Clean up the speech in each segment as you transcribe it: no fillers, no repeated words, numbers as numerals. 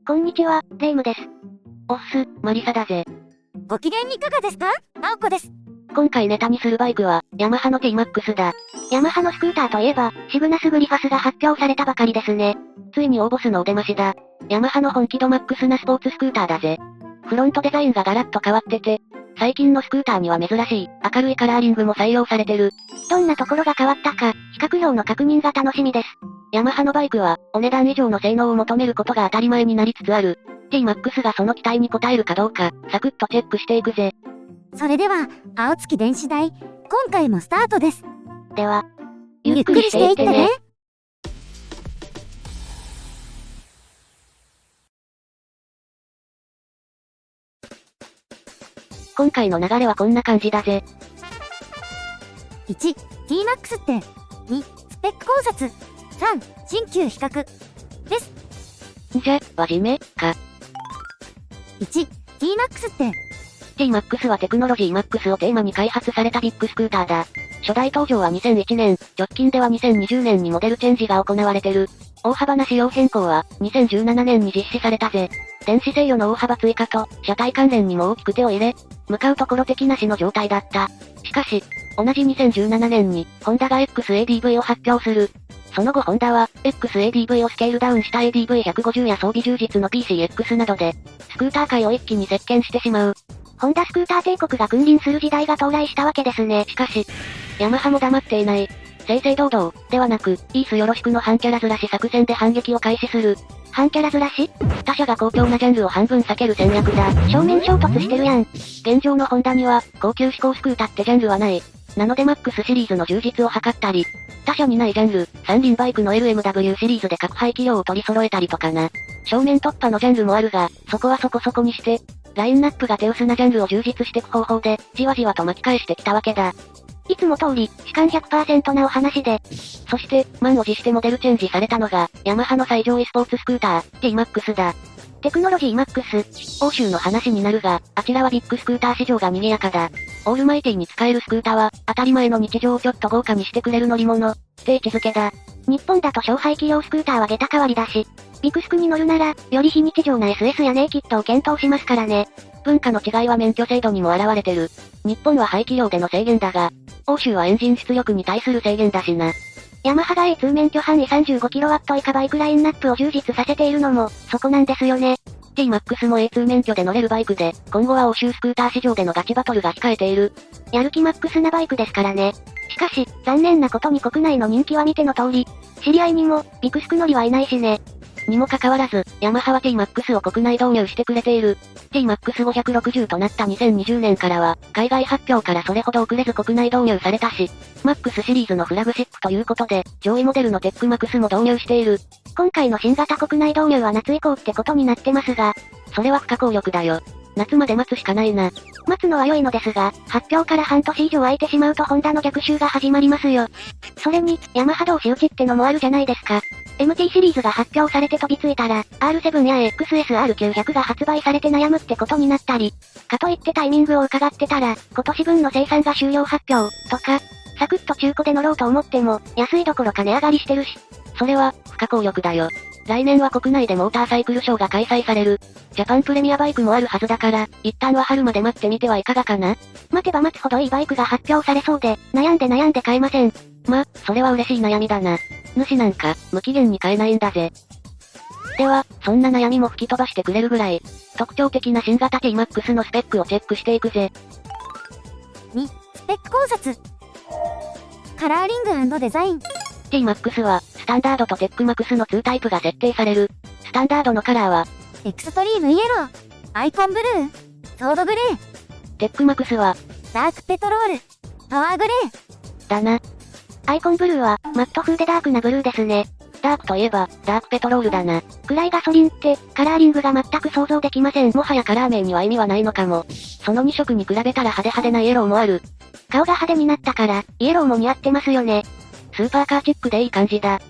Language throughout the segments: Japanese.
こんにちは、レイムです。おっす、マリサだぜ。ご機嫌いかがですか？ナオコです。今回ネタにするバイクは、ヤマハの T-MAX だ。ヤマハのスクーターといえば、シグナスグリファスが発表されたばかりですね。ついに応募スのお出ましだ。ヤマハの本気度マックスなスポーツスクーターだぜ。フロントデザインがガラッと変わってて、最近のスクーターには珍しい、明るいカラーリングも採用されてる。どんなところが変わったか、比較表の確認が楽しみです。ヤマハのバイクは、お値段以上の性能を求めることが当たり前になりつつある。T-MAX がその期待に応えるかどうか、サクッとチェックしていくぜ。それでは、青月電子台、今回もスタートです。では、ゆっくりしていってね。今回の流れはこんな感じだぜ。1、T-MAX って、2、スペック考察、3、新旧比較、です。じゃ、はじめ、か。1、T-MAX って、T-MAX はテクノロジー MAX をテーマに開発されたビッグスクーターだ。初代登場は2001年、直近では2020年にモデルチェンジが行われてる。大幅な仕様変更は、2017年に実施されたぜ。電子制御の大幅追加と、車体関連にも大きく手を入れ、向かうところ敵なしの状態だった。しかし、同じ2017年に、ホンダが XADV を発表する。その後ホンダは、XADV をスケールダウンした ADV150 や装備充実の PCX などで、スクーター界を一気に席巻してしまう。ホンダスクーター帝国が君臨する時代が到来したわけですね。しかし、ヤマハも黙っていない。正々堂々、ではなく、イースよろしくの反キャラずらし作戦で反撃を開始する。反キャラずらし？他社が好評なジャンルを半分避ける戦略だ。正面衝突してるやん。現状のホンダには、高級志向スクーターってジャンルはない。なので MAX シリーズの充実を図ったり、他社にないジャンル、三輪バイクの LMW シリーズで各排気量を取り揃えたりとかな。正面突破のジャンルもあるが、そこはそこそこにして、ラインナップが手薄なジャンルを充実していく方法で、じわじわと巻き返してきたわけだ。いつも通り、主観 100% なお話で。そして、満を持してモデルチェンジされたのが、ヤマハの最上位スポーツスクーター、T-MAX だ。テクノロジー MAX。欧州の話になるが、あちらはビッグスクーター市場が賑やかだ。オールマイティに使えるスクーターは、当たり前の日常をちょっと豪華にしてくれる乗り物。って位置づけだ。日本だと小排気量スクーターは下駄代わりだし、ビクスクに乗るなら、より非日常な SS やネイキッドを検討しますからね。文化の違いは免許制度にも現れてる。日本は排気量での制限だが、欧州はエンジン出力に対する制限だしな。ヤマハが A2 免許範囲 35kW 以下バイクラインナップを充実させているのも、そこなんですよね。T-MAX も A2 免許で乗れるバイクで、今後は欧州スクーター市場でのガチバトルが控えている。やる気マックスなバイクですからね。しかし、残念なことに国内の人気は見ての通り、知り合いにも、ビクスク乗りはいないしね。にもかかわらず、ヤマハは T-MAX を国内導入してくれている。T-MAX560 となった2020年からは、海外発表からそれほど遅れず国内導入されたし、MAX シリーズのフラグシップということで、上位モデルのテックマックスも導入している。今回の新型国内導入は夏以降ってことになってますが、それは不可抗力だよ。夏まで待つしかないな。待つのは良いのですが、発表から半年以上空いてしまうとホンダの逆襲が始まりますよ。それに、ヤマハ同士打ちってのもあるじゃないですか。MT シリーズが発表されて飛びついたら、R7 や XSR900 が発売されて悩むってことになったり、かといってタイミングを伺ってたら、今年分の生産が終了発表、とか、サクッと中古で乗ろうと思っても、安いどころか値上がりしてるし。それは、不可抗力だよ。来年は国内でモーターサイクルショーが開催される。ジャパンプレミアバイクもあるはずだから、一旦は春まで待ってみてはいかがかな？待てば待つほどいいバイクが発表されそうで、悩んで買えません。それは嬉しい悩みだな。主なんか、無期限に買えないんだぜ。では、そんな悩みも吹き飛ばしてくれるぐらい、特徴的な新型 T-MAX のスペックをチェックしていくぜ。2、スペック考察。カラーリング&デザイン。T-MAX は、スタンダードとテックマックスの2タイプが設定される。スタンダードのカラーは、エクストリームイエロー、アイコンブルー、ソードグレー。テックマックスは、ダークペトロール、パワーグレー。だな。アイコンブルーは、マット風でダークなブルーですね。ダークといえば、ダークペトロールだな。暗いガソリンって、カラーリングが全く想像できません。もはやカラー名には意味はないのかも。その2色に比べたら派手派手なイエローもある。顔が派手になったから、イエローも似合ってますよね。スーパーカーチックでいい感じだ。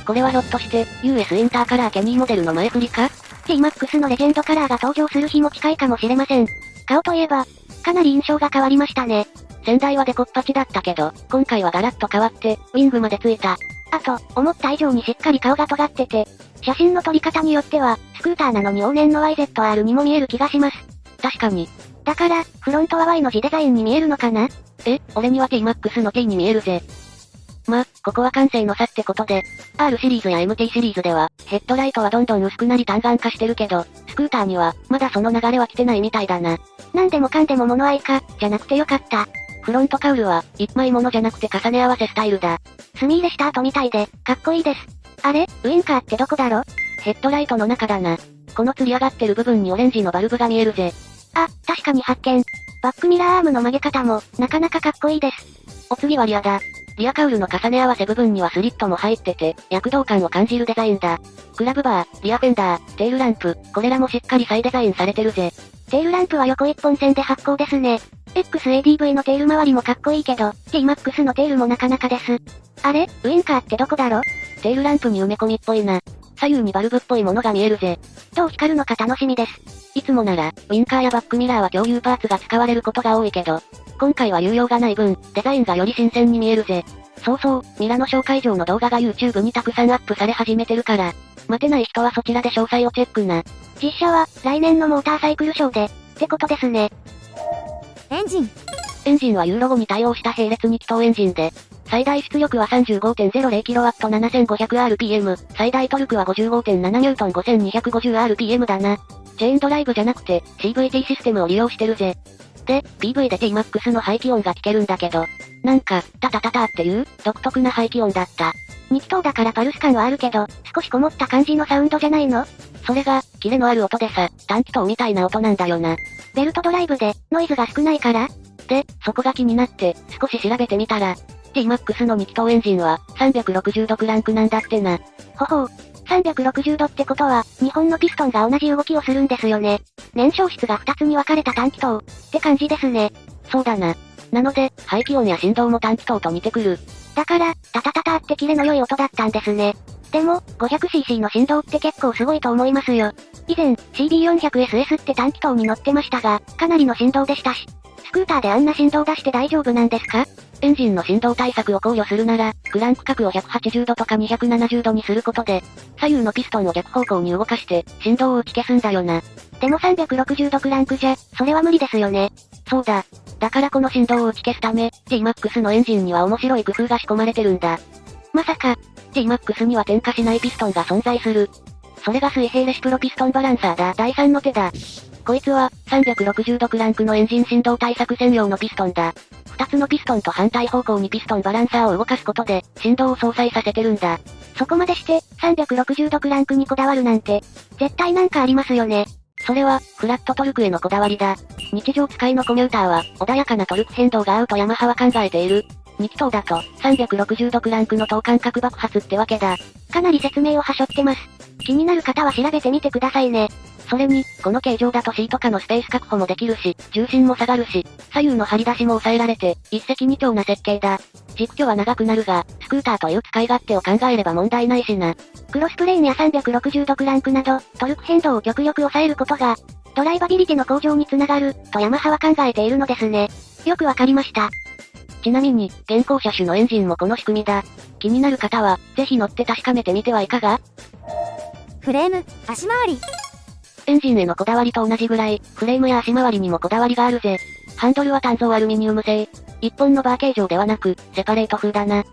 これはひょっとして、US インターカラーケニーモデルの前振りか？ T-MAX のレジェンドカラーが登場する日も近いかもしれません。顔といえば、かなり印象が変わりましたね。先代はデコッパチだったけど、今回はガラッと変わって、ウィングまでついた。あと、思った以上にしっかり顔が尖ってて、写真の撮り方によっては、スクーターなのに往年の YZR にも見える気がします。確かに。だから、フロントは Y の字デザインに見えるのかな？俺には T-MAX の T に見えるぜ。まあ、ここは感性の差ってことで、R シリーズや MT シリーズでは、ヘッドライトはどんどん薄くなり単眼化してるけど、スクーターには、まだその流れは来てないみたいだな。なんでもかんでも物合いか、じゃなくてよかった。フロントカウルは、一枚物じゃなくて重ね合わせスタイルだ。墨入れした後みたいで、かっこいいです。あれ？ウインカーってどこだろ？ヘッドライトの中だな。この吊り上がってる部分にオレンジのバルブが見えるぜ。あ、確かに発見。バックミラーアームの曲げ方も、なかなかかっこいいです。お次はリアだ。リアカウルの重ね合わせ部分にはスリットも入ってて、躍動感を感じるデザインだ。クラブバー、リアフェンダー、テールランプ、これらもしっかり再デザインされてるぜ。テールランプは横一本線で発光ですね。XADV のテール周りもかっこいいけど、T-MAX のテールもなかなかです。あれ？ウインカーってどこだろ？テールランプに埋め込みっぽいな。左右にバルブっぽいものが見えるぜ。どう光るのか楽しみです。いつもなら、ウインカーやバックミラーは共有パーツが使われることが多いけど、今回は有用がない分、デザインがより新鮮に見えるぜ。そうそう、ミラノ紹介状の動画が YouTube にたくさんアップされ始めてるから、待てない人はそちらで詳細をチェックな。実写は、来年のモーターサイクルショーで、ってことですね。エンジン。エンジンはユーロ5に対応した並列2気筒エンジンで、最大出力は 35.0kW7,500rpm、最大トルクは 55.7N 5250rpm だな。チェーンドライブじゃなくて、CVT システムを利用してるぜ。で、PV で T-MAX の排気音が聞けるんだけど、なんか、タタタタっていう、独特な排気音だった。2気筒だからパルス感はあるけど、少しこもった感じのサウンドじゃないの？それが、キレのある音でさ、単気筒みたいな音なんだよな。ベルトドライブで、ノイズが少ないから？で、そこが気になって、少し調べてみたら、T-MAX の2気筒エンジンは、360度クランクなんだってな。ほほう。360度ってことは、日本のピストンが同じ動きをするんですよね。燃焼室が2つに分かれた単気筒、って感じですね。そうだな。なので、排気音や振動も単気筒と似てくる。だから、タタタタってキレの良い音だったんですね。でも、500cc の振動って結構すごいと思いますよ。以前、CB400SS って単気筒に乗ってましたが、かなりの振動でしたし。スクーターであんな振動出して大丈夫なんですか？エンジンの振動対策を考慮するなら、クランク角を180度とか270度にすることで、左右のピストンを逆方向に動かして、振動を打ち消すんだよな。でも360度クランクじゃ、それは無理ですよね。そうだ。だからこの振動を打ち消すため、T-MAX のエンジンには面白い工夫が仕込まれてるんだ。まさか、T-MAX には点火しないピストンが存在する。それが水平レシプロピストンバランサーだ。第3の手だ。こいつは、360度クランクのエンジン振動対策専用のピストンだ。2つのピストンと反対方向にピストンバランサーを動かすことで、振動を相殺させてるんだ。そこまでして、360度クランクにこだわるなんて、絶対なんかありますよね。それは、フラットトルクへのこだわりだ。日常使いのコミューターは、穏やかなトルク変動が合うとヤマハは考えている。2気筒だと、360度クランクの等間隔爆発ってわけだ。かなり説明をはしょってます。気になる方は調べてみてくださいね。それに、この形状だとシート下のスペース確保もできるし、重心も下がるし、左右の張り出しも抑えられて、一石二鳥な設計だ。実居は長くなるが、スクーターという使い勝手を考えれば問題ないしな。クロスプレーンや360度クランクなど、トルク変動を極力抑えることが、ドライバビリティの向上につながる、とヤマハは考えているのですね。よくわかりました。ちなみに、現行車種のエンジンもこの仕組みだ。気になる方は、ぜひ乗って確かめてみてはいかが？フレーム、足回り。エンジンへのこだわりと同じぐらい、フレームや足回りにもこだわりがあるぜ。ハンドルは単造アルミニウム製。一本のバー形状ではなく、セパレート風だな。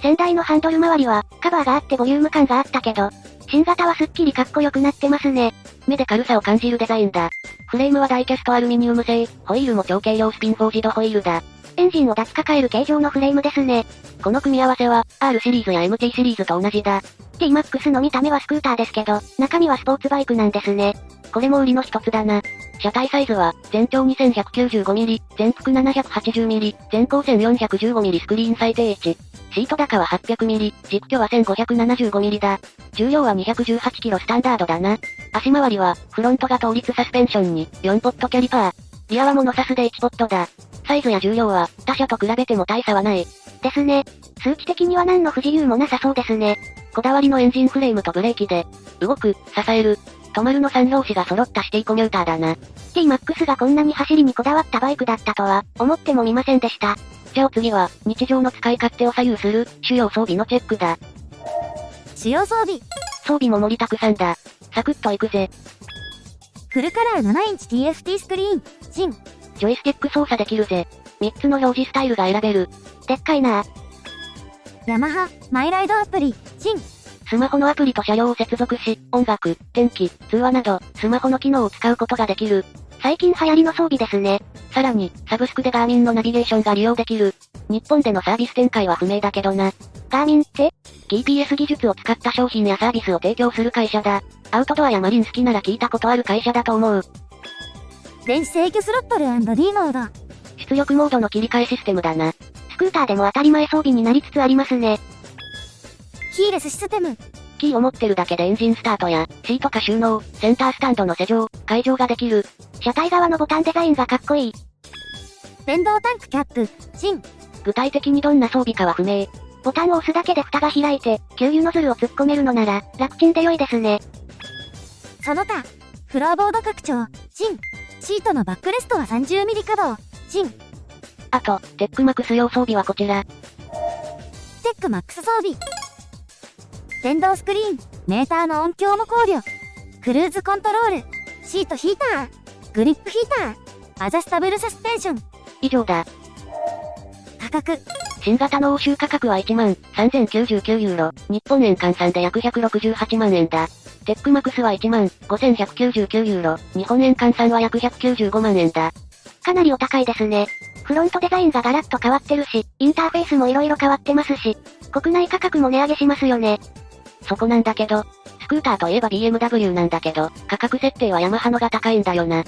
先代のハンドル周りは、カバーがあってボリューム感があったけど、新型はすっきりかっこよくなってますね。目で軽さを感じるデザインだ。フレームはダイキャストアルミニウム製、ホイールも超軽量スピンフォージドホイールだ。エンジンを脱抱える形状のフレームですね。この組み合わせは、R シリーズや MT シリーズと同じだ。T-MAX の見た目はスクーターですけど、中身はスポーツバイクなんですね。これも売りの一つだな。車体サイズは、全長 2195mm、全幅 780mm、全高 1415mm スクリーン最低位置。シート高は 800mm、軸距は 1575mm だ。重量は 218kg スタンダードだな。足回りは、フロントが倒立サスペンションに、4ポットキャリパー。リアはモノサスで1ポットだ。サイズや重量は、他車と比べても大差はない。ですね。数値的には何の不自由もなさそうですね。こだわりのエンジンフレームとブレーキで、動く、支える、止まるの3拍子が揃ったシティコミューターだな。T-MAX がこんなに走りにこだわったバイクだったとは、思ってもみませんでした。じゃあ次は、日常の使い勝手を左右する、主要装備のチェックだ。主要装備。装備も盛りだくさんだ。サクッといくぜ。フルカラー7インチ TFT スクリーン、新。ジョイスティック操作できるぜ。3つの表示スタイルが選べる。でっかいな。ヤマハ、マイライドアプリ、新。スマホのアプリと車両を接続し、音楽、天気、通話など、スマホの機能を使うことができる。最近流行りの装備ですね。さらに、サブスクでガーミンのナビゲーションが利用できる。日本でのサービス展開は不明だけどな。ガーミンって GPS 技術を使った商品やサービスを提供する会社だ。アウトドアやマリン好きなら聞いたことある会社だと思う。電子制御スロットル&D モード。出力モードの切り替えシステムだな。スクーターでも当たり前装備になりつつありますね。キーレスシステム。キーを持ってるだけでエンジンスタートや、シートか収納、センタースタンドの施錠、解錠ができる。車体側のボタンデザインがかっこいい。電動タンクキャップ、新。具体的にどんな装備かは不明。ボタンを押すだけで蓋が開いて、給油ノズルを突っ込めるのなら、楽ちんで良いですね。その他、フロアボード拡張、新。シートのバックレストは 30mm 可動、新。あと、テックマックス用装備はこちら。テックマックス装備。電動スクリーン、メーターの音響も考慮。クルーズコントロール、シートヒーター、グリップヒーター、アジャスタブルサスペンション。以上だ。価格。新型の欧州価格は13,099ユーロ。日本円換算で約168万円だ。テックマックスは15,199ユーロ。日本円換算は約195万円だ。かなりお高いですね。フロントデザインがガラッと変わってるし、インターフェースも色々変わってますし、国内価格も値上げしますよね。そこなんだけど、スクーターといえば BMW なんだけど、価格設定はヤマハのが高いんだよな。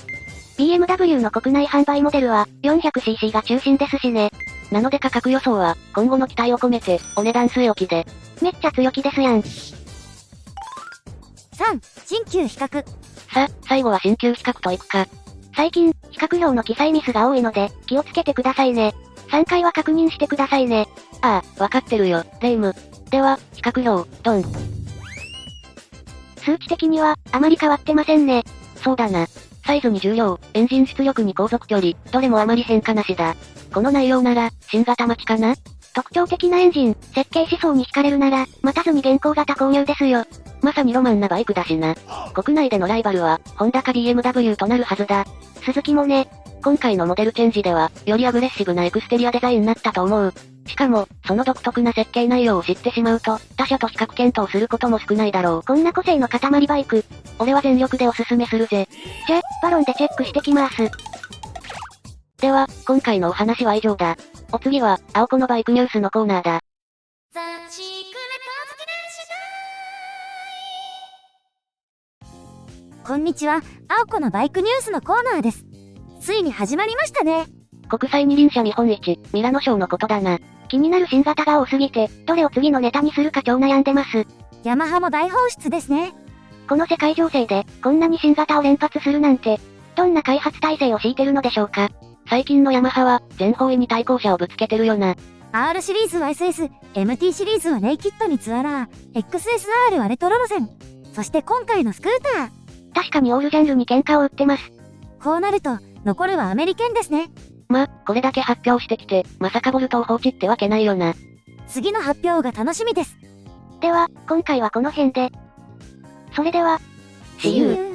BMW の国内販売モデルは 400cc が中心ですしね。なので価格予想は、今後の期待を込めて、お値段据え置きで。めっちゃ強気ですやん。3、新旧比較。さ、最後は新旧比較といくか。最近、比較表の記載ミスが多いので、気をつけてくださいね。3回は確認してくださいね。ああ、わかってるよ、レイム。では、比較表、ドン。数値的には、あまり変わってませんね。そうだな。サイズに重量、エンジン出力に航続距離、どれもあまり変化なしだ。この内容なら、新型待ちかな？特徴的なエンジン、設計思想に惹かれるなら、待たずに現行型購入ですよ。まさにロマンなバイクだしな。国内でのライバルは、ホンダか BMW となるはずだ。スズキもね。今回のモデルチェンジでは、よりアグレッシブなエクステリアデザインになったと思う。しかも、その独特な設計内容を知ってしまうと、他社と比較検討することも少ないだろう。こんな個性の塊バイク。俺は全力でおすすめするぜ。じゃ、バロンでチェックしてきます。では、今回のお話は以上だ。お次は、青子のバイクニュースのコーナーだ。こんにちは、青子のバイクニュースのコーナーです。ついに始まりましたね。国際二輪車見本市、ミラノショーのことだな。気になる新型が多すぎて、どれを次のネタにするか超悩んでます。ヤマハも大放出ですね。この世界情勢で、こんなに新型を連発するなんて、どんな開発体制を敷いてるのでしょうか。最近のヤマハは、全方位に対向車をぶつけてるよな。R シリーズは SS、MT シリーズはネイキッドにツアラー、XSR はレトロ路線。そして今回のスクーター。確かにオールジャンルに喧嘩を売ってます。こうなると、残るはアメリケンですね。これだけ発表してきて、まさかボルトを放置ってわけないよな。次の発表が楽しみです。では、今回はこの辺で。それでは、See you!